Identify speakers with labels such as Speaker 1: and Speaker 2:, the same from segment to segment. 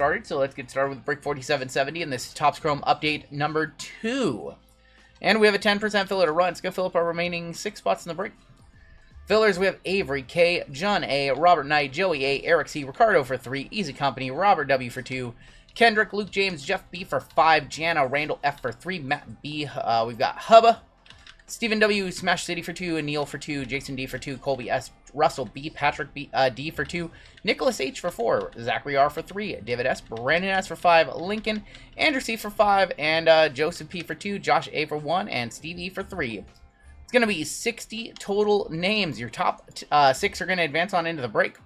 Speaker 1: started, so let's get started with break 4770, and this is Topps Chrome update number 2. And we have a 10% filler to run. Let's go fill up our remaining 6 spots in the break. Fillers, we have Avery K, John A, Robert Knight, Joey A, Eric C, Ricardo for 3, Easy Company, Robert W for 2, Kendrick, Luke James, Jeff B for 5, Jana, Randall F for 3, Matt B, we've got Hubba, Stephen W, Smash City for 2, Neil for 2, Jason D for 2, Colby S, Russell B, Patrick B, D for 2, Nicholas H for 4, Zachary R for 3, David S, Brandon S for 5, Lincoln, Andrew C for 5, and Joseph P for 2, Josh A for 1, and Steve E for 3. It's going to be 60 total names. Your top 6 are going to advance on into the break.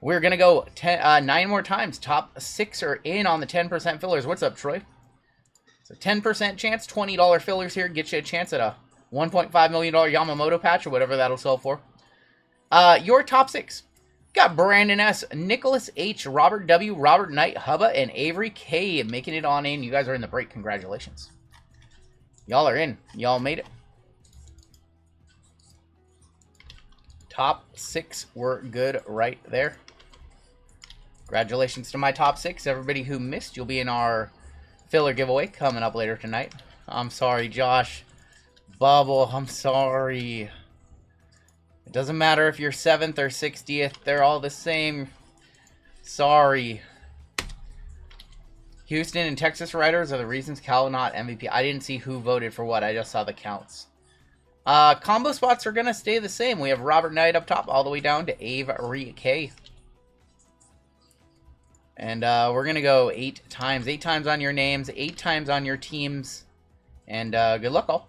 Speaker 1: We're going to go 9 more times. Top 6 are in on the 10% fillers. What's up, Troy? So 10% chance, $20 fillers here. Get you a chance at a $1.5 million Yamamoto patch or whatever that'll sell for. Your top 6. Got Brandon S, Nicholas H, Robert W, Robert Knight, Hubba, and Avery K making it on in. You guys are in the break. Congratulations. Y'all are in. Y'all made it. Top 6 were good right there. Congratulations to my top 6. Everybody who missed, you'll be in our filler giveaway coming up later tonight. I'm sorry, Josh. Bubble, I'm sorry. It doesn't matter if you're 7th or 60th. They're all the same. Sorry. Houston and Texas Riders are the reasons Cal not MVP. I didn't see who voted for what. I just saw the counts. Combo spots are going to stay the same. We have Robert Knight up top all the way down to Avery K. And we're going to go 8 times. 8 times on your names, 8 times on your teams. And good luck, all.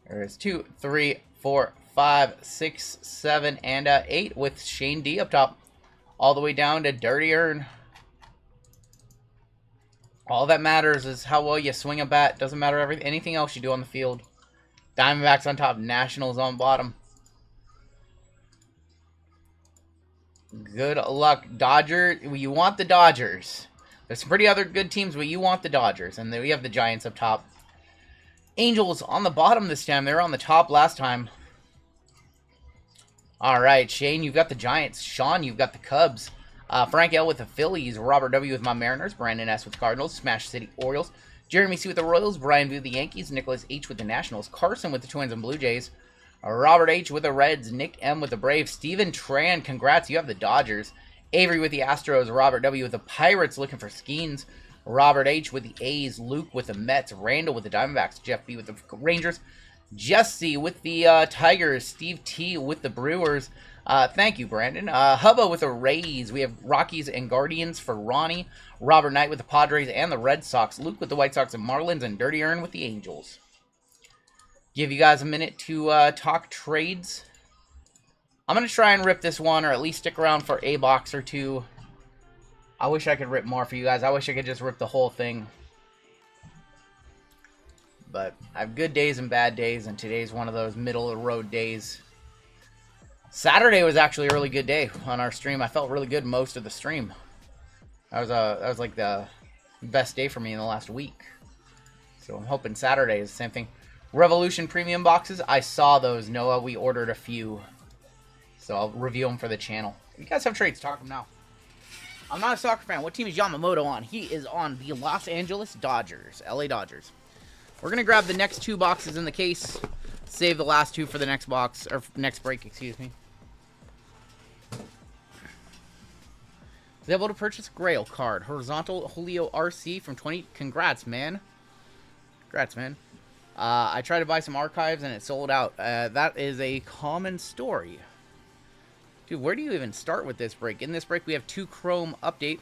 Speaker 1: There's 2, 3, 4, 5, 6, 7, and 8 with Shane D up top. All the way down to Dirty Earn. All that matters is how well you swing a bat. Doesn't matter anything else you do on the field. Diamondbacks on top, Nationals on bottom. Good luck, Dodgers. You want the Dodgers. There's some pretty other good teams, but you want the Dodgers. And then we have the Giants up top. Angels on the bottom this time. They were on the top last time. All right, Shane, you've got the Giants. Sean, you've got the Cubs. Frank L with the Phillies. Robert W with my Mariners. Brandon S with the Cardinals. Smash City Orioles. Jeremy C with the Royals, Brian V with the Yankees, Nicholas H with the Nationals, Carson with the Twins and Blue Jays, Robert H with the Reds, Nick M with the Braves, Steven Tran, congrats, you have the Dodgers, Avery with the Astros, Robert W with the Pirates, looking for Skeens, Robert H with the A's, Luke with the Mets, Randall with the Diamondbacks, Jeff B with the Rangers, Jesse with the Tigers, Steve T with the Brewers. Thank you, Brandon. Hubba with the Rays. We have Rockies and Guardians for Ronnie. Robert Knight with the Padres and the Red Sox. Luke with the White Sox and Marlins. And Dirty Earn with the Angels. Give you guys a minute to talk trades. I'm going to try and rip this one, or at least stick around for a box or two. I wish I could rip more for you guys. I wish I could just rip the whole thing. But I have good days and bad days, and today's one of those middle-of-the-road days. Saturday was actually a really good day on our stream. I felt really good most of the stream. That was like the best day for me in the last week. So I'm hoping Saturday is the same thing. Revolution premium boxes. I saw those, Noah. We ordered a few. So I'll review them for the channel. You guys have trades. Talk them now. I'm not a soccer fan. What team is Yamamoto on? He is on the Los Angeles Dodgers. LA Dodgers. We're going to grab the next 2 boxes in the case. Save the last 2 for the next box. Or next break, excuse me. Was able to purchase a Grail card. Horizontal Julio RC from 20. Congrats, man. Congrats, man. I tried to buy some archives and it sold out. That is a common story. Dude, where do you even start with this break? In this break, we have 2 Chrome update.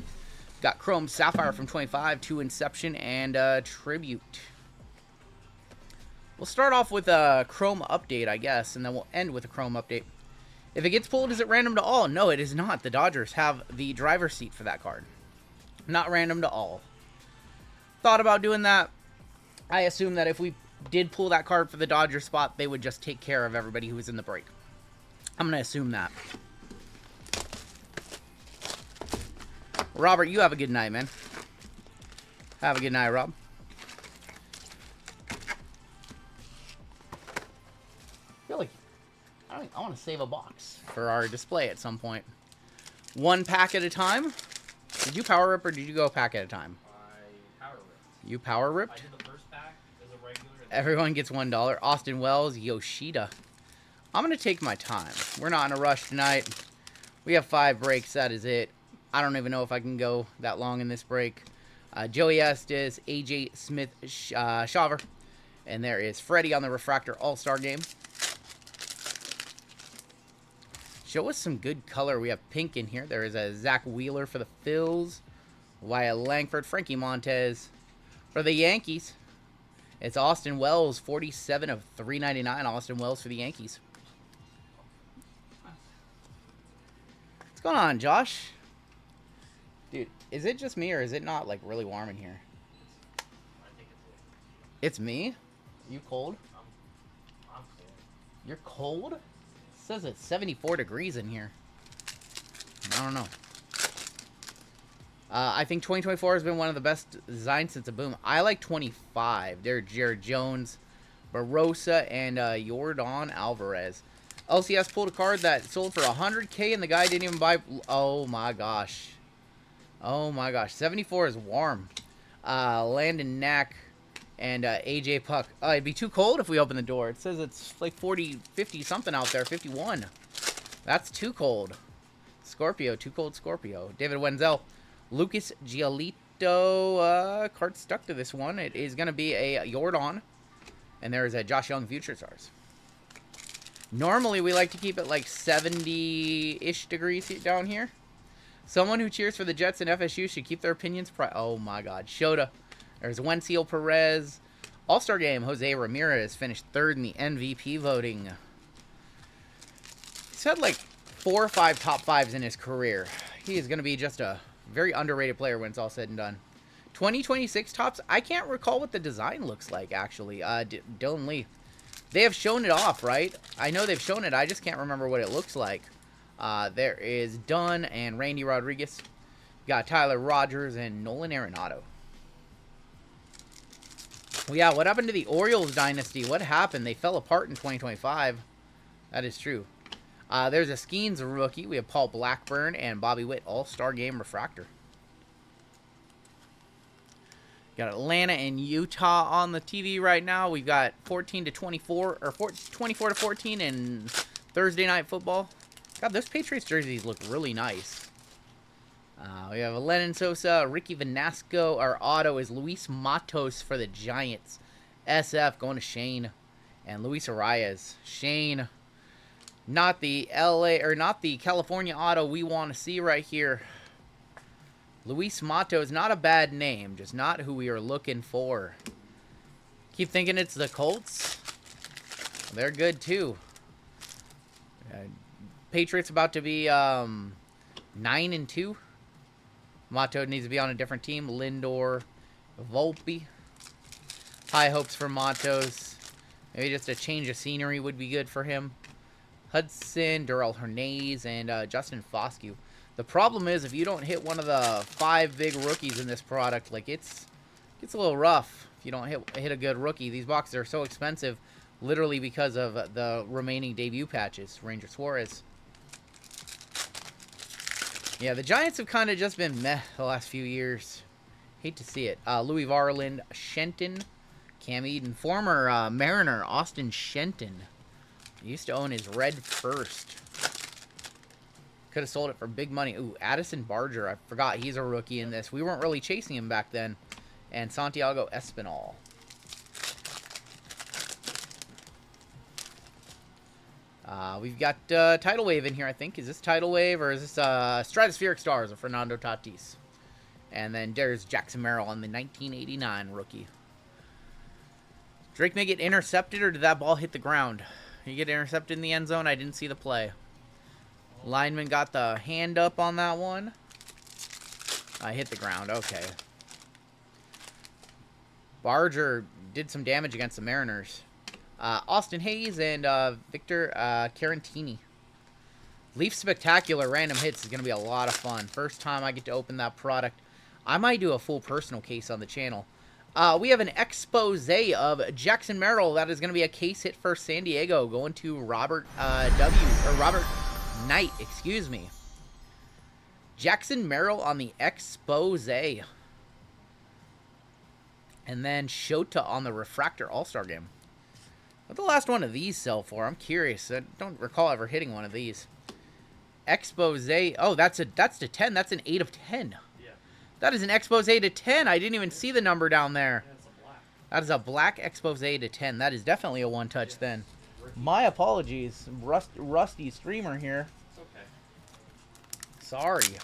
Speaker 1: Got Chrome Sapphire from 25, 2 Inception, and Tribute. We'll start off with a Chrome update, I guess, and then we'll end with a Chrome update. If it gets pulled, is it random to all? No, it is not. The Dodgers have the driver's seat for that card. Not random to all. Thought about doing that. I assume that if we did pull that card for the Dodgers spot, they would just take care of everybody who was in the break. I'm going to assume that. Robert, you have a good night, man. Have a good night, Rob. Really? I want to save a box for our display at some point. 1 pack at a time. Did you power rip or did you go a pack at a time?
Speaker 2: I power ripped.
Speaker 1: You power ripped?
Speaker 2: I did the first pack as a regular.
Speaker 1: Everyone gets $1. Austin Wells, Yoshida. I'm going to take my time. We're not in a rush tonight. We have 5 breaks. That is it. I don't even know if I can go that long in this break. Joey Estes, AJ Smith, Shaver. And there is Freddie on the Refractor All-Star Game. Show us some good color. We have pink in here. There is a Zach Wheeler for the Phils. Wyatt Langford, Frankie Montez. For the Yankees, it's Austin Wells, 47 of 399. Austin Wells for the Yankees. What's going on, Josh? Dude, is it just me or is it not like really warm in here?
Speaker 2: I think
Speaker 1: It's me? You cold?
Speaker 2: I'm cold.
Speaker 1: You're cold? It says it's 74 degrees in here. I don't know. I think 2024 has been one of the best designs since a boom. I like 25. They're Jared Jones, Barossa, and Yordan Alvarez. LCS pulled a card that sold for $100K and the guy didn't even buy. Oh my gosh. Oh my gosh. 74 is warm. Landon Knack and AJ Puck. It'd be too cold if we open the door. It says it's like 40, 50 something out there. 51. That's too cold. Scorpio. Too cold Scorpio. David Wenzel. Lucas Giolito. Card stuck to this one. It is going to be a Yordan. And there is a Josh Young Future Stars. Normally, we like to keep it like 70-ish degrees down here. Someone who cheers for the Jets and FSU should keep their opinions oh my God. Shota. There's Wenzel Perez. All-Star Game, Jose Ramirez finished 3rd in the MVP voting. He's had like 4 or 5 top 5s in his career. He is going to be just a very underrated player when it's all said and done. 2026 tops, I can't recall what the design looks like, actually. Dylan Lee. They have shown it off, right? I know they've shown it. I just can't remember what it looks like. There is Dunn and Randy Rodriguez. Got Tyler Rogers and Nolan Arenado. Well, yeah, what happened to the Orioles dynasty? What happened? They fell apart in 2025. That is true. There's a Skeens rookie. We have Paul Blackburn and Bobby Witt All-Star Game Refractor. Got Atlanta and Utah on the TV right now. We've got 14-24 or 24-14 in Thursday Night Football. God, those Patriots jerseys look really nice. We have a Lennon Sosa, Ricky Vanasco. Our auto is Luis Matos for the Giants. SF going to Shane and Luis Arias. Shane, not the California auto we want to see right here. Luis Matos, not a bad name, just not who we are looking for. Keep thinking it's the Colts. They're good too. Patriots about to be 9-2. Mato needs to be on a different team. Lindor, Volpe. High hopes for Matos. Maybe just a change of scenery would be good for him. Hudson, Darrell Hernandez, and Justin Foscue. The problem is if you don't hit one of the 5 big rookies in this product, like gets a little rough if you don't hit a good rookie. These boxes are so expensive, literally because of the remaining debut patches. Ranger Suarez. Yeah, the Giants have kind of just been meh the last few years. Hate to see it. Louis Varland, Shenton, Cam Eden, former Mariner, Austin Shenton. He used to own his red first. Could have sold it for big money. Ooh, Addison Barger. I forgot he's a rookie in this. We weren't really chasing him back then. And Santiago Espinal. We've got Tidal Wave in here, I think. Is this Tidal Wave or is this Stratospheric Stars of Fernando Tatis? And then there's Jackson Merrill on the 1989 rookie. Drake may get intercepted or did that ball hit the ground? Did he get intercepted in the end zone? I didn't see the play. Lineman got the hand up on that one. I hit the ground. Okay. Barger did some damage against the Mariners. Austin Hayes and Victor Carantini. Leaf Spectacular Random Hits is going to be a lot of fun. First time I get to open that product. I might do a full personal case on the channel. We have an expose of Jackson Merrill. That is going to be a case hit for San Diego. Going to Robert Knight, excuse me. Jackson Merrill on the Expose. And then Shota on the Refractor All-Star Game. What the last one of these sell for? I'm curious. I don't recall ever hitting one of these. Expose. Oh, that's to 10. That's an 8 of 10.
Speaker 2: Yeah.
Speaker 1: That is an Expose to 10. I didn't even see the number down there.
Speaker 2: Yeah, it's a black.
Speaker 1: That is a black Expose to 10. That is definitely a one-touch
Speaker 2: Yeah.
Speaker 1: then.
Speaker 2: Rookie.
Speaker 1: My apologies. Rusty streamer here.
Speaker 2: It's okay.
Speaker 1: Sorry.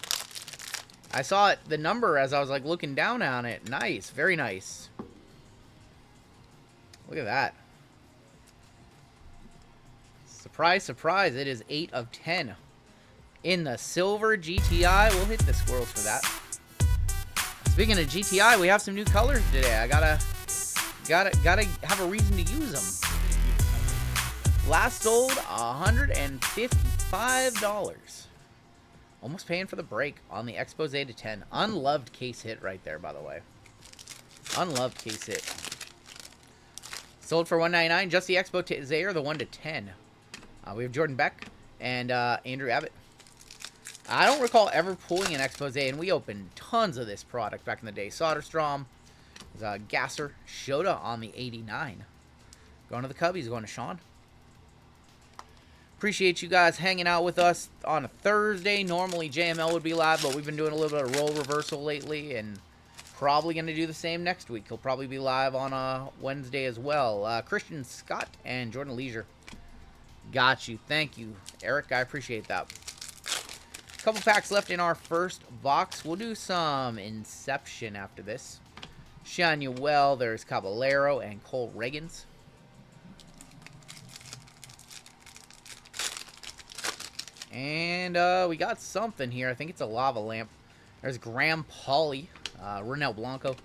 Speaker 1: I saw the number as I was like looking down on it. Nice. Very nice. Look at that. Surprise, surprise. It is 8 of 10. In the silver GTI. We'll hit the squirrels for that. Speaking of GTI, we have some new colors today. I gotta have a reason to use them. Last sold $155. Almost paying for the break on the Expose to 10. Unloved case hit right there, by the way. Unloved case hit. Sold for $199. Just the Expose or the 1 to 10. We have Jordan Beck and Andrew Abbott. I don't recall ever pulling an Expose, and we opened tons of this product back in the day. Soderstrom, Gasser, Shota on the 89. Going to the Cubbies, going to Sean. Appreciate you guys hanging out with us on a Thursday. Normally JML would be live, but we've been doing a little bit of role reversal lately, and probably going to do the same next week. He'll probably be live on a Wednesday as well. Christian Scott and Jordan Leisure. Got you. Thank you, Eric. I appreciate that. A couple packs left in our first box. We'll do some Inception after this. Shanuel, there's Caballero, and Cole Reagans. And we got something here. I think it's a lava lamp. There's Graham Pauley, Ronel Blanco,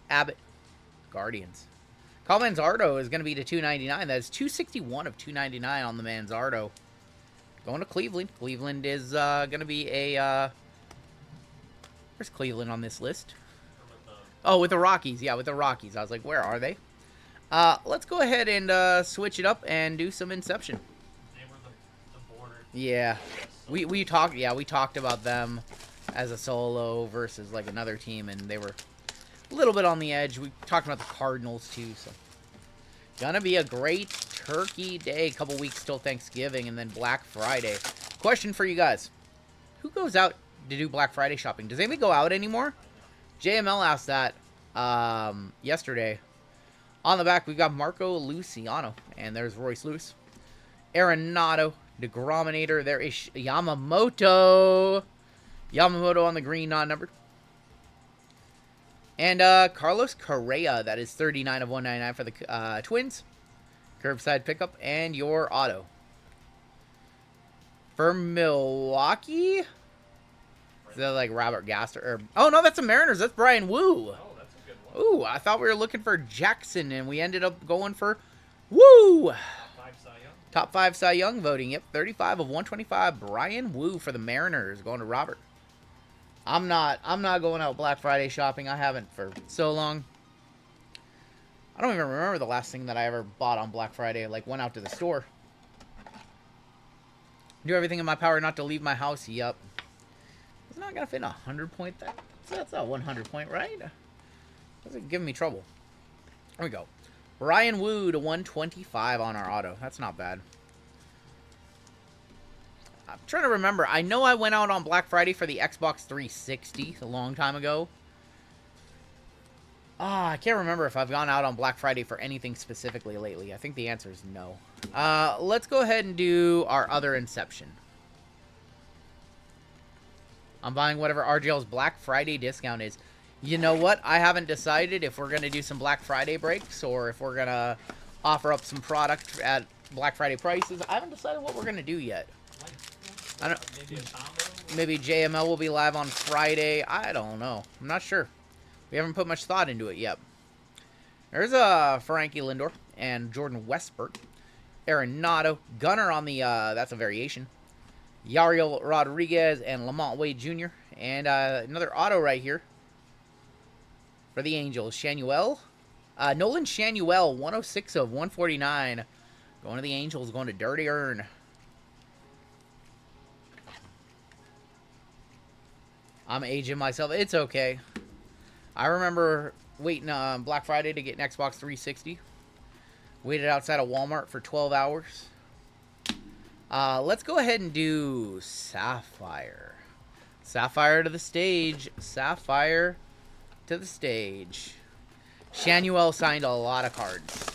Speaker 1: Abbott, Guardians. Carl Manzardo is going to be to $299. That is 261 of 299 on the Manzardo. Going to Cleveland. Cleveland is going to be a... where's Cleveland on this list? Oh, with the Rockies. Yeah, with the Rockies. I was like, where are they? Let's go ahead and switch it up and do some Inception.
Speaker 2: They were the border.
Speaker 1: Yeah. We talked about them as a solo versus like another team, and they were a little bit on the edge. We talked about the Cardinals too, so gonna be a great turkey day. A couple weeks till Thanksgiving and then Black Friday. Question for you guys. Who goes out to do Black Friday shopping? Does anybody go out anymore? JML asked that yesterday. On the back, we've got Marco Luciano, and there's Royce Lewis. Arenado, DeGrominator. There is Yamamoto. Yamamoto on the green, non-numbered. And Carlos Correa, that is 39 of 199 for the Twins. Curbside pickup, and your auto. For Milwaukee? Is that like Robert Gasser? Or, oh, no, that's the Mariners. That's Brian Wu.
Speaker 2: Oh, that's a good one.
Speaker 1: Ooh, I thought we were looking for Jackson, and we ended up going for Wu.
Speaker 2: 5 Cy Young.
Speaker 1: Top 5 Cy Young voting. Yep, 35 of 125. Brian Wu for the Mariners, going to Robert. I'm not going out Black Friday shopping. I haven't for so long. I don't even remember the last thing that I ever bought on Black Friday. Like, went out to the store. Do everything in my power not to leave my house. Yep. It's not going to fit in a 100-point. That's not 100-point, right? That's giving me trouble. There we go. Brian Wu to 125 on our auto. That's not bad. I'm trying to remember. I know I went out on Black Friday for the Xbox 360 a long time ago. I can't remember if I've gone out on Black Friday for anything specifically lately. I think the answer is no. Let's go ahead and do our other Inception. I'm buying whatever RGL's Black Friday discount is. You know what? I haven't decided if we're going to do some Black Friday breaks or if we're going to offer up some product at Black Friday prices. I haven't decided what we're going to do yet. I don't,
Speaker 2: Maybe a combo?
Speaker 1: maybe JML will be live on Friday. I don't know. I'm not sure. We haven't put much thought into it yet. There's Frankie Lindor and Jordan Westbrook. Arenado. Gunner on the, that's a variation. Yariel Rodriguez and Lamont Wade Jr. And another auto right here for the Angels. Shanuel. Nolan Shanuel, 106 of 149. Going to the Angels, going to Dirty Earn. I'm aging myself. It's okay. I remember waiting on Black Friday to get an Xbox 360. Waited outside of Walmart for 12 hours. Let's go ahead and do Sapphire. Sapphire to the stage. Sapphire to the stage. Shanuel signed a lot of cards.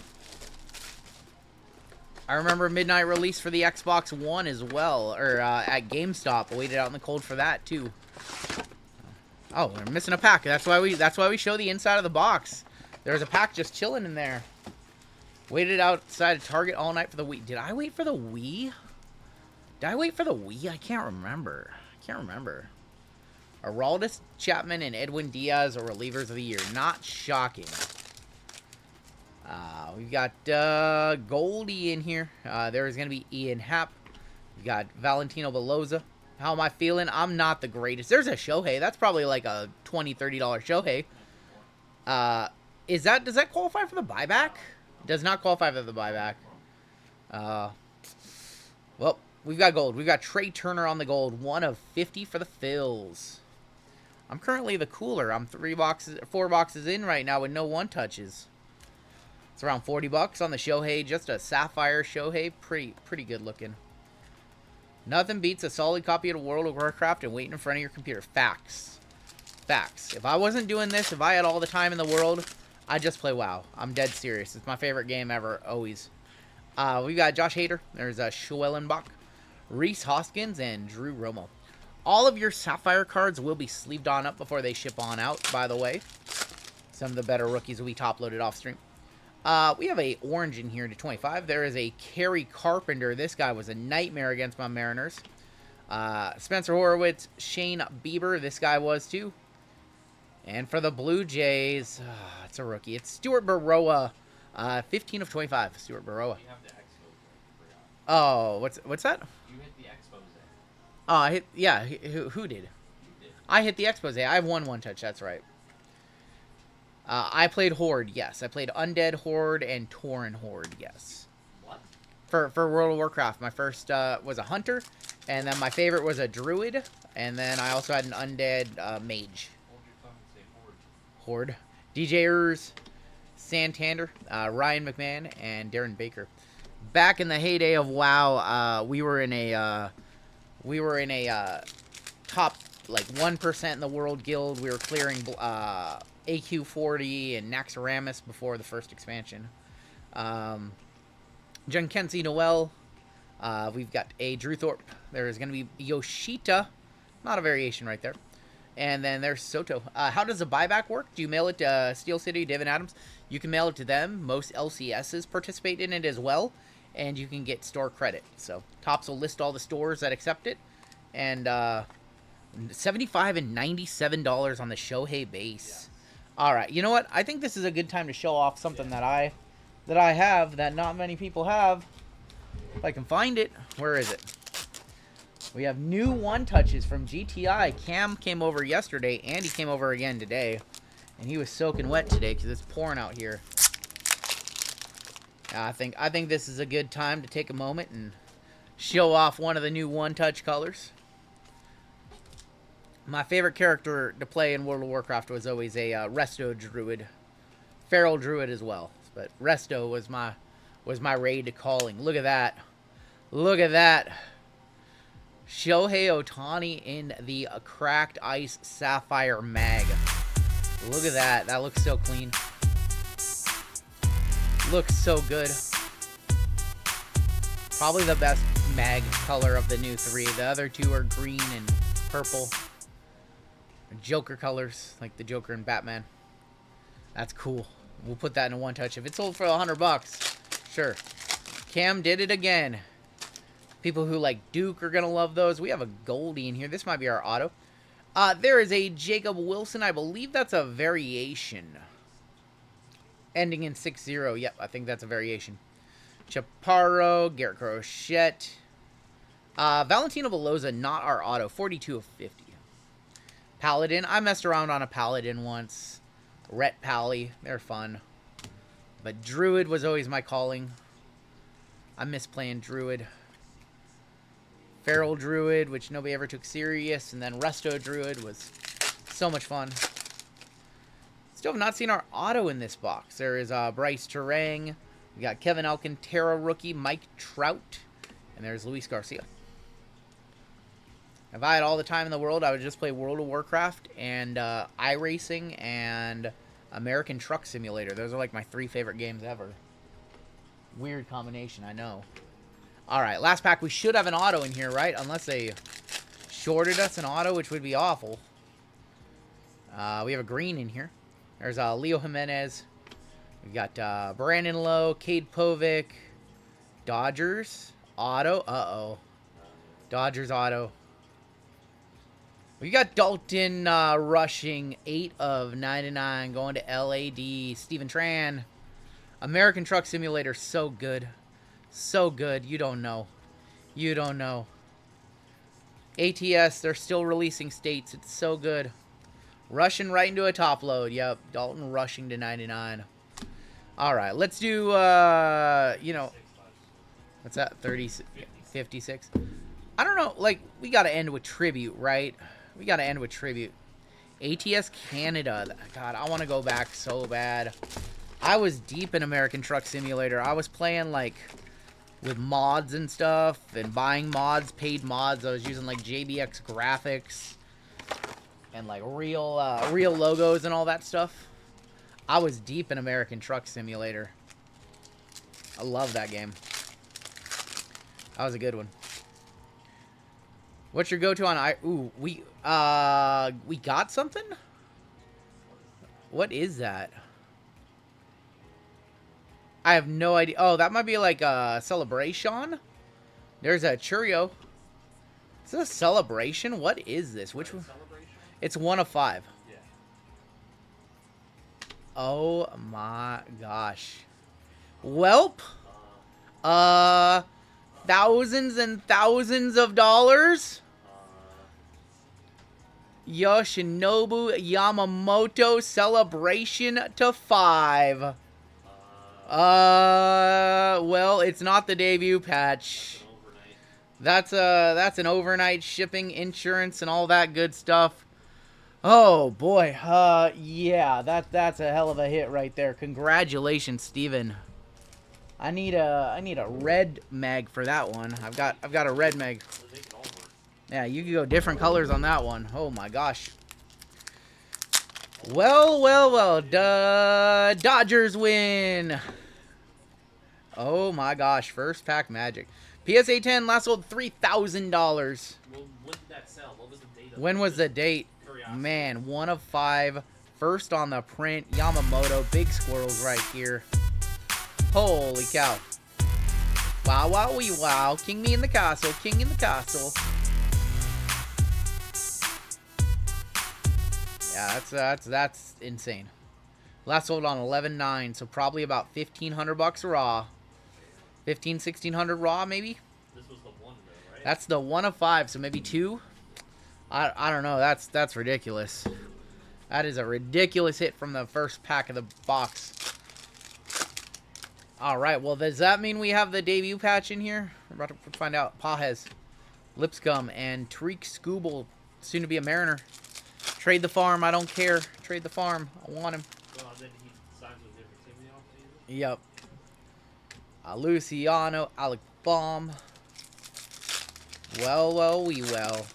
Speaker 1: I remember midnight release for the Xbox One as well, or at GameStop. I waited out in the cold for that too. Oh, we're missing a pack. That's why we show the inside of the box. There's a pack just chilling in there. Waited outside of Target all night for the Wii. Did I wait for the Wii? Did I wait for the Wii? I can't remember. Araldis Chapman and Edwin Diaz are relievers of the year. Not shocking. We've got Goldie in here. There is going to be Ian Happ. We got Valentino Beloza. How am I feeling? I'm not the greatest. There's a Shohei. That's probably like a $20, $30 Shohei. Does that qualify for the buyback? Does not qualify for the buyback. Well, we've got gold. We've got Trey Turner on the gold. 1 of 50 for the Phils. I'm currently the cooler. I'm 4 boxes in right now with no one touches. It's around $40 on the Shohei. Just a Sapphire Shohei. Pretty good looking. Nothing beats a solid copy of World of Warcraft and waiting in front of your computer. Facts. Facts. If I wasn't doing this, if I had all the time in the world, I'd just play WoW. I'm dead serious. It's my favorite game ever, always. We've got Josh Hader. There's Schwellenbach, Reese Hoskins, and Drew Romo. All of your Sapphire cards will be sleeved on up before they ship on out, by the way. Some of the better rookies will be top-loaded off stream. We have a orange in here to 25. There is a Kerry Carpenter. This guy was a nightmare against my Mariners. Spencer Horowitz, Shane Bieber. This guy was too. And for the Blue Jays, it's a rookie. It's Stuart Baroa. 15 of 25. Stuart Baroa.
Speaker 2: You have the expose.
Speaker 1: Oh, what's that?
Speaker 2: You hit the expose.
Speaker 1: Oh, I hit. Yeah, who did?
Speaker 2: You did.
Speaker 1: I hit the expose. I have one touch. That's right. I played Horde, yes. I played Undead Horde and Tauren Horde, yes.
Speaker 2: What?
Speaker 1: For World of Warcraft, my first was a Hunter, and then my favorite was a Druid, and then I also had an Undead Mage.
Speaker 2: Hold your tongue and say horde.
Speaker 1: Horde. DJ Urs, Santander, Ryan McMahon, and Darren Baker. Back in the heyday of WoW, we were in a top like 1% in the world guild. We were clearing AQ40 and Naxxramas before the first expansion. Junkensi Noel. We've got a Drew Thorpe. There's going to be Yoshita. Not a variation right there. And then there's Soto. How does a buyback work? Do you mail it to Steel City, David Adams? You can mail it to them. Most LCSs participate in it as well. And you can get store credit. So Topps will list all the stores that accept it. And $75 and $97 on the Shohei base. Yeah. All right. You know what? I think this is a good time to show off something that I have that not many people have. If I can find it. Where is it? We have new one touches from GTI. Cam came over yesterday. Andy came over again today. And he was soaking wet today because it's pouring out here. I think this is a good time to take a moment and show off one of the new one-touch colors. My favorite character to play in World of Warcraft was always a Resto Druid. Feral Druid as well. But Resto was my raid to calling. Look at that. Look at that. Shohei Ohtani in the Cracked Ice Sapphire Mag. Look at that. That looks so clean. Looks so good. Probably the best mag color of the new three. The other two are green and purple. Joker colors, like the Joker and Batman. That's cool. We'll put that in a one touch. If it's sold for $100, sure. Cam did it again. People who like Duke are gonna love those. We have a Goldie in here. This might be our auto. There is a Jacob Wilson. I believe that's a variation. Ending in 6-0. Yep, I think that's a variation. Chaparro, Garrett Crochet. Valentino Beloza, not our auto. 42 of 50. Paladin. I messed around on a Paladin once. Rhett Pally. They're fun. But Druid was always my calling. I miss playing Druid. Feral Druid, which nobody ever took serious. And then Resto Druid was So much fun. Still have not seen our auto in this box. There is Bryce Terang. We got Kevin Alcantara rookie, Mike Trout, and there's Luis Garcia. If I had all the time in the world, I would just play World of Warcraft and iRacing and American Truck Simulator. Those are like my 3 favorite games ever. Weird combination, I know. All right, last pack. We should have an auto in here, right? Unless they shorted us an auto, which would be awful. We have a green in here. There's Leo Jimenez. We've got Brandon Lowe, Cade Povic, Dodgers auto. Uh-oh. Dodgers auto. We got Dalton rushing 8 of 99 going to LAD. Steven Tran. American Truck Simulator, so good. So good. You don't know. You don't know. ATS, they're still releasing states. It's so good. Rushing right into a top load. Yep. Dalton rushing to 99. All right. Let's do, you know, what's that? 30, 56. I don't know. Like, we got to end with tribute, right? We got to end with tribute. ATS Canada. God, I want to go back so bad. I was deep in American Truck Simulator. I was playing, like, with mods and stuff and buying mods, paid mods. I was using, like, JBX graphics and, like, real logos and all that stuff. I was deep in American Truck Simulator. I love that game. That was a good one. What's your go-to on Ooh, we got something? What is that? I have no idea. Oh, that might be like a celebration. There's a Churio. Is this a celebration? What is this? Which one? It's 1 of 5.
Speaker 2: Yeah.
Speaker 1: Oh my gosh. Welp. Thousands and thousands of dollars. Yoshinobu Yamamoto celebration to 5. Well, it's not the debut patch. That's an overnight shipping, insurance, and all that good stuff. Oh boy, yeah, that's a hell of a hit right there. Congratulations, Steven. I need a red mag for that one. I've got a red mag. Yeah, you can go different colors on that one. Oh my gosh. Well, well, well. Dodgers win. Oh my gosh. First pack magic. PSA 10 last sold $3,000.
Speaker 2: Well, when did that sell? What was the date of
Speaker 1: When was the date?
Speaker 2: Curiosity.
Speaker 1: Man, 1 of 5. First on the print. Yamamoto. Big squirrels right here. Holy cow. Wow, wow, wee, wow. King me in the castle. King in the castle. Yeah, that's insane. Last sold on 11.9, so probably about $1,500 raw. 1,600 raw, maybe?
Speaker 2: This was the one, though, right?
Speaker 1: That's the 1 of 5, so maybe 2? I don't know. That's ridiculous. That is a ridiculous hit from the first pack of the box. All right, well, does that mean we have the debut patch in here? We're about to find out. Pajes, Lipscomb, and Tariq Skubal, soon to be a Mariner. Trade the farm. I don't care. Trade the farm. I want him.
Speaker 2: Well, then he signs with different team in the offseason.
Speaker 1: Yep. Luciano, Alec Baum. Well, well, we well.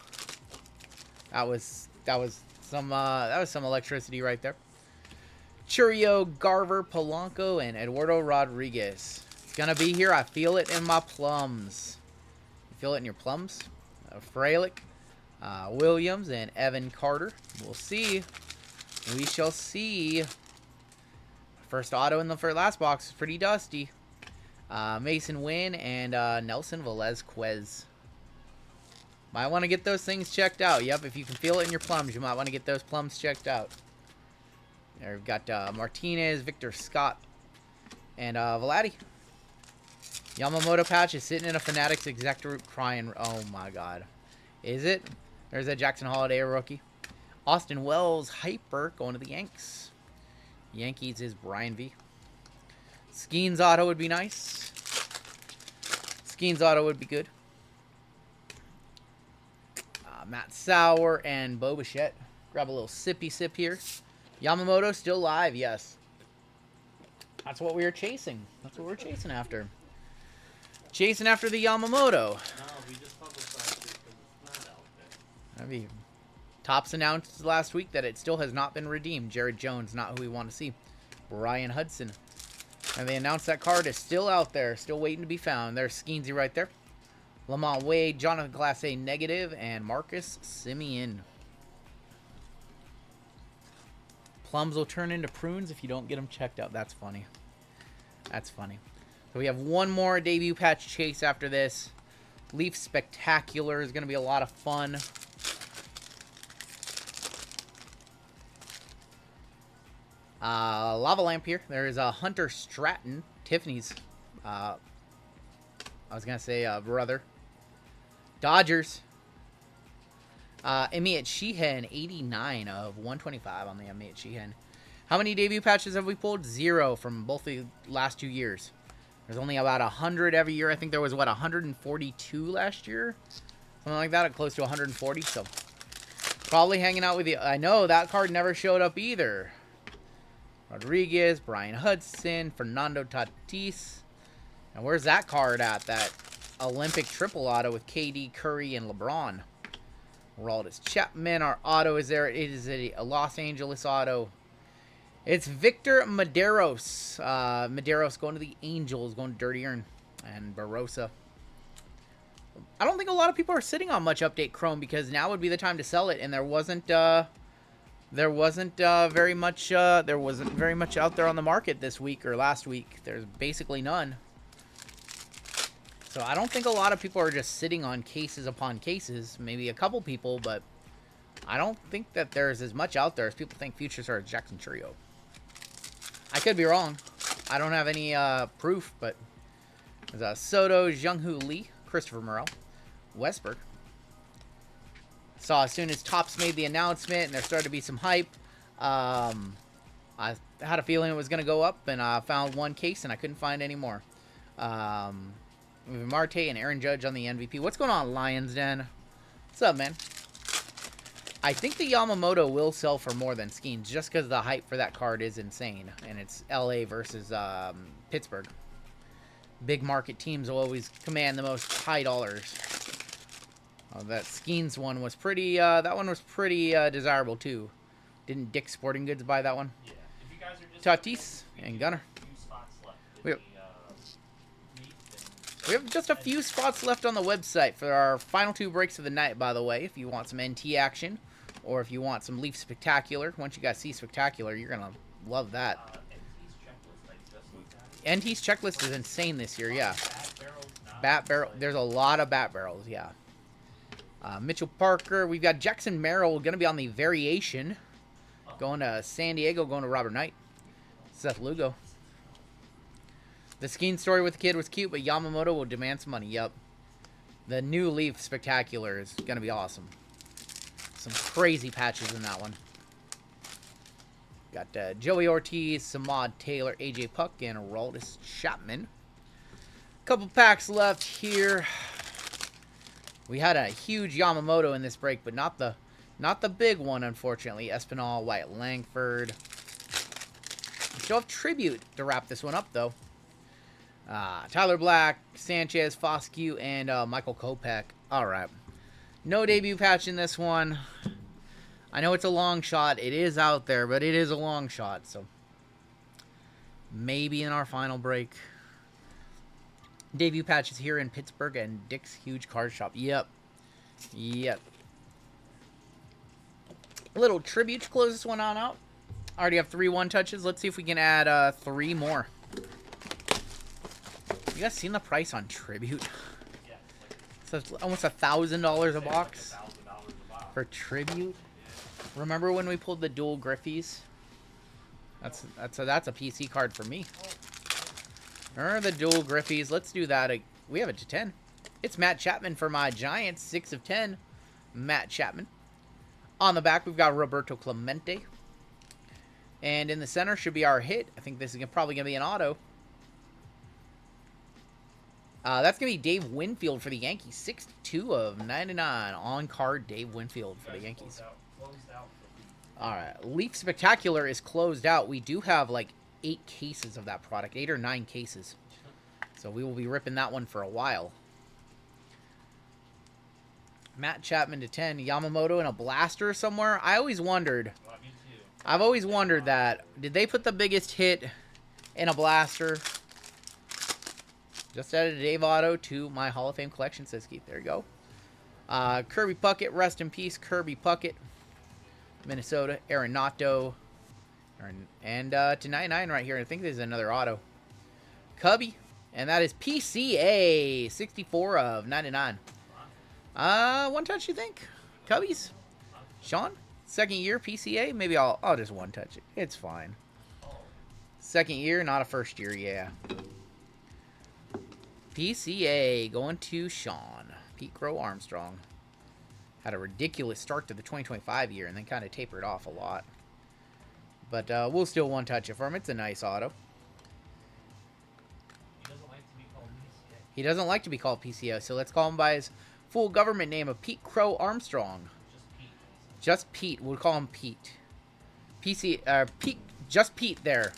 Speaker 1: That was some electricity right there. Churio, Garver, Polanco, and Eduardo Rodriguez. It's gonna be here. I feel it in my plums. You feel it in your plums? Fralick, Williams, and Evan Carter. We'll see. We shall see. First auto in the last box is pretty dusty. Mason Wynn and Nelson Velez-Quez. Might want to get those things checked out. Yep, if you can feel it in your plums, you might want to get those plums checked out. There we've got Martinez, Victor Scott, and Vladdy. Yamamoto patch is sitting in a Fanatics exec group crying. Oh my god. Is it? There's a Jackson Holiday rookie. Austin Wells, Hyper, going to the Yanks. Yankees is Brian V. Skeens auto would be nice. Skeens auto would be good. Matt Sauer and Bo Bichette. Grab a little sippy sip here. Yamamoto still live, yes. That's what we were chasing. That's what we're chasing after. Chasing after the Yamamoto.
Speaker 2: No, we just publicized it because it's not out there.
Speaker 1: I mean, Topps announced last week that it still has not been redeemed. Jared Jones, not who we want to see. Brian Hudson. And they announced that card is still out there, still waiting to be found. There's Skeensy right there. Lamont Wade, Jonathan Classe negative, and Marcus Semien. Plums will turn into prunes if you don't get them checked out. That's funny. That's funny. So we have one more debut patch chase after this. Leaf Spectacular is going to be a lot of fun. Lava Lamp here. There is a Hunter Stratton. Tiffany's. I was going to say brother. Dodgers. Emmett Sheehan, 89 of 125 on the Emmett Sheehan. How many debut patches have we pulled? 0 from both the last 2 years. There's only about 100 every year. I think there was, what, 142 last year? Something like that, close to 140. So, probably hanging out with you. I know, that card never showed up either. Rodriguez, Brian Hudson, Fernando Tatis. And where's that card at? That Olympic triple auto with KD, Curry, and LeBron. Aroldis Chapman, our auto is there. It is a Los Angeles auto. It's Victor Medeiros. Medeiros going to the Angels, going to Dirty Earn. And Barossa. I don't think a lot of people are sitting on much update Chrome because now would be the time to sell it, and there wasn't very much out there on the market this week or last week. There's basically none. So I don't think a lot of people are just sitting on cases upon cases. Maybe a couple people, but I don't think that there's as much out there as people think futures are a Jackson Trio. I could be wrong. I don't have any proof, but there's Soto, Jung-Hoo Lee, Christopher Morel, Westberg. Saw as soon as Topps made the announcement and there started to be some hype, I had a feeling it was going to go up, and I found one case and I couldn't find any more. Marte and Aaron Judge on the MVP. What's going on, Lions Den? What's up, man? I think the Yamamoto will sell for more than Skeens just because the hype for that card is insane. And it's LA versus Pittsburgh. Big market teams will always command the most high dollars. That Skeens one was pretty, desirable too. Didn't Dick's Sporting Goods buy that one?
Speaker 2: Yeah. If you guys are just
Speaker 1: Tatis and Gunner.
Speaker 2: few spots left in
Speaker 1: We have-
Speaker 2: the meet,
Speaker 1: We have just a few spots left on the website for our final 2 breaks of the night, by the way. If you want some NT action, or if you want some Leaf Spectacular. Once you guys see Spectacular, you're going to love that.
Speaker 2: NT's checklist, I just looked at it.
Speaker 1: NT's checklist is insane this year, yeah.
Speaker 2: Bat barrels, not
Speaker 1: Bat barrel.
Speaker 2: like-
Speaker 1: There's a lot of bat barrels, yeah. Mitchell Parker. We've got Jackson Merrill going to be on the variation. Going to San Diego, going to Robert Knight. Seth Lugo. The skiing story with the kid was cute, but Yamamoto will demand some money. Yep. The new Leaf Spectacular is going to be awesome. Some crazy patches in that one. Got Joey Ortiz, Samad Taylor, AJ Puck, and Aroldis Chapman. Couple packs left here. We had a huge Yamamoto in this break, but not the big one, unfortunately. Espinal, Wyatt Langford. We still have Tribute to wrap this one up, though. Tyler Black, Sanchez, Foscue, and Michael Kopech. All right. No debut patch in this one. I know it's a long shot. It is out there, but it is a long shot. So maybe in our final break. Debut patches here in Pittsburgh and Dick's Huge Card Shop. Yep. Yep. A little tribute to close this one on out. Already have 3 1-touches. Let's see if we can add 3 more. You guys seen the price on tribute?
Speaker 2: Yeah,
Speaker 1: So it's almost $1,000 a
Speaker 2: like
Speaker 1: box
Speaker 2: $1,000 a box.
Speaker 1: for tribute.
Speaker 2: Yeah.
Speaker 1: Remember when we pulled the dual Griffies? That's a PC card for me. Remember the dual Griffies? Let's do that. We have it to 10. It's Matt Chapman for my Giants. 6 of 10. Matt Chapman. On the back, we've got Roberto Clemente. And in the center should be our hit. I think this is probably going to be an auto. That's going to be Dave Winfield for the Yankees. 62 of 99 on card Dave Winfield for the Yankees.
Speaker 2: Closed out for
Speaker 1: Alright, Leaf Spectacular is closed out. We do have like 8 cases of that product. 8 or 9 cases. So we will be ripping that one for a while. Matt Chapman to 10. Yamamoto in a blaster somewhere. I always wondered. I've always wondered that. Did they put the biggest hit in a blaster? Just added a Dave Auto to my Hall of Fame collection, says Keith. There you go. Kirby Puckett. Rest in peace, Kirby Puckett. Minnesota. Arenado. And to 99 right here. I think there's another auto. Cubby. And that is PCA. 64 of 99. One touch, you think? Cubbies? Sean? Second year PCA? Maybe I'll just one touch it. It's fine. Second year, not a first year, yeah. PCA going to Sean. Pete Crow Armstrong. Had a ridiculous start to the 2025 year and then kind of tapered off a lot. But we'll still one touch it for him. It's a nice auto. He doesn't like to be called PCO, so let's call him by his full government name of Pete Crow Armstrong. Just Pete. We'll call him Pete. Pete. Just Pete there.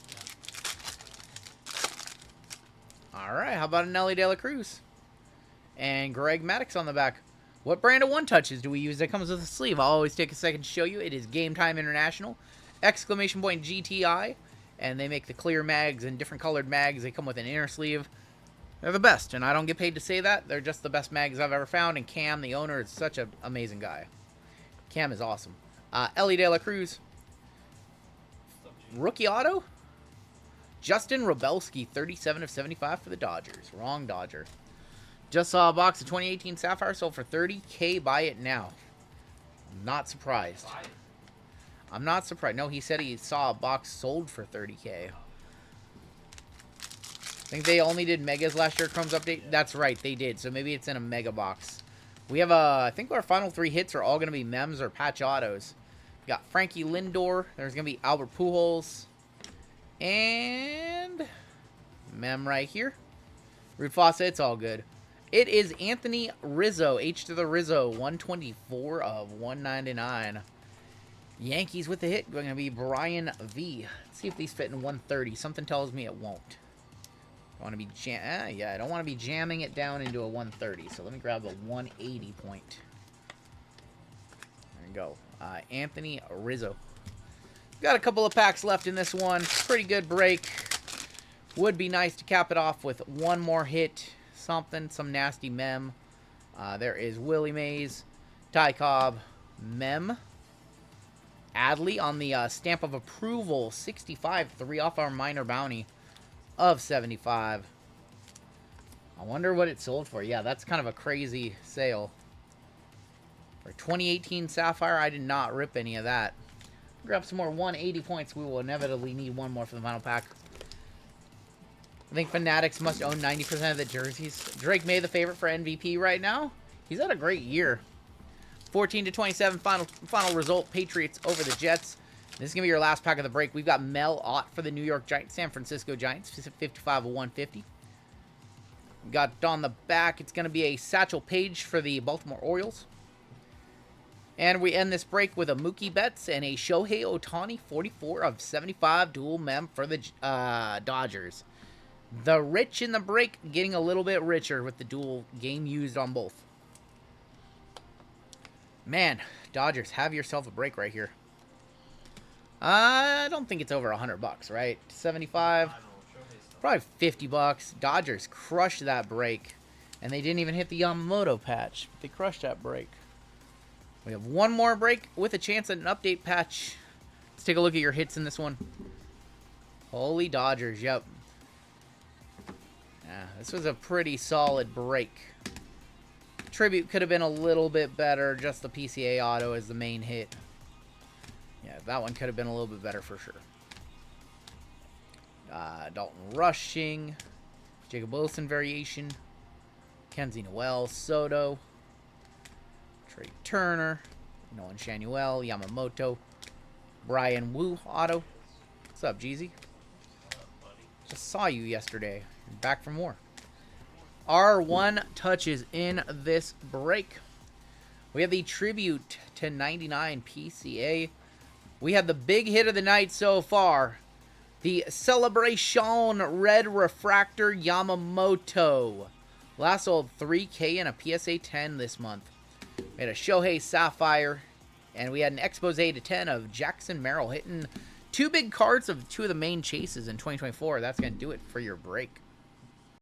Speaker 1: Alright, how about an Nelly De La Cruz? And Greg Maddox on the back. What brand of one touches do we use that comes with a sleeve? I'll always take a second to show you. It is Game Time International. Exclamation point GTI. And they make the clear mags and different colored mags. They come with an inner sleeve. They're the best, and I don't get paid to say that. They're just the best mags I've ever found, and Cam, the owner, is such an amazing guy. Cam is awesome. Ellie De La Cruz. Rookie auto? Justin Robelski, 37 of 75 for the Dodgers. Wrong Dodger. Just saw a box of 2018 Sapphire, sold for $30K. Buy it now. I'm not surprised. I'm not surprised. No, he said he saw a box sold for $30K. I think they only did Megas last year, Chrome's update. That's right, they did. So maybe it's in a Mega box. We have I think our final 3 hits are all going to be Mems or Patch Autos. We got Frankie Lindor. There's going to be Albert Pujols. And Mem right here. Rude Fawcett, it's all good. It is Anthony Rizzo. H to the Rizzo. 124 of 199. Yankees with the hit. Going to be Brian V. Let's see if these fit in 130. Something tells me it won't. I want to be I don't want to be jamming it down into a 130. So let me grab a 180 point. There we go. Anthony Rizzo. Got a couple of packs left in this one. Pretty good break. Would be nice to cap it off with one more hit. Something, some nasty mem. There is Willie Mays, Ty Cobb, Mem. Adley on the stamp of approval. 65, 3 off our minor bounty of 75. I wonder what it sold for. Yeah, that's kind of a crazy sale. For 2018 Sapphire, I did not rip any of that. Grab some more 180 points. We will inevitably need one more for the final pack. I think Fanatics must own 90% of the jerseys. Drake May, the favorite for MVP right now. He's had a great year. 14-27 final result. Patriots over the Jets. This is going to be your last pack of the break. We've got Mel Ott for the New York Giants. San Francisco Giants. 55 of 150. Got on the back. It's going to be a Satchel Paige for the Baltimore Orioles. And we end this break with a Mookie Betts and a Shohei Ohtani. 44 of 75 dual mem for the Dodgers. The rich in the break getting a little bit richer with the dual game used on both. Man, Dodgers, have yourself a break right here. I don't think it's over $100, right? 75, probably $50. Dodgers crushed that break, and they didn't even hit the Yamamoto patch. They crushed that break. We have one more break with a chance at an update patch. Let's take a look at your hits in this one. Holy Dodgers, yep. Yeah, this was a pretty solid break. Tribute could have been a little bit better. Just the PCA auto as the main hit. Yeah, that one could have been a little bit better for sure. Dalton Rushing. Jacob Wilson variation. Kenzie Noel. Soto. Trey Turner. Nolan Shanuel. Yamamoto. Brian Wu auto. What's up, Jeezy? Just saw you yesterday. You're back for more. R1 touches in this break. We have the Tribute to 99 PCA we had the big hit of the night so far. The Celebration Red Refractor Yamamoto. Last sold 3K and a PSA 10 this month. We had a Shohei Sapphire. And we had an Expose to 10 of Jackson Merrill hitting 2 big cards of 2 of the main chases in 2024. That's going to do it for your break.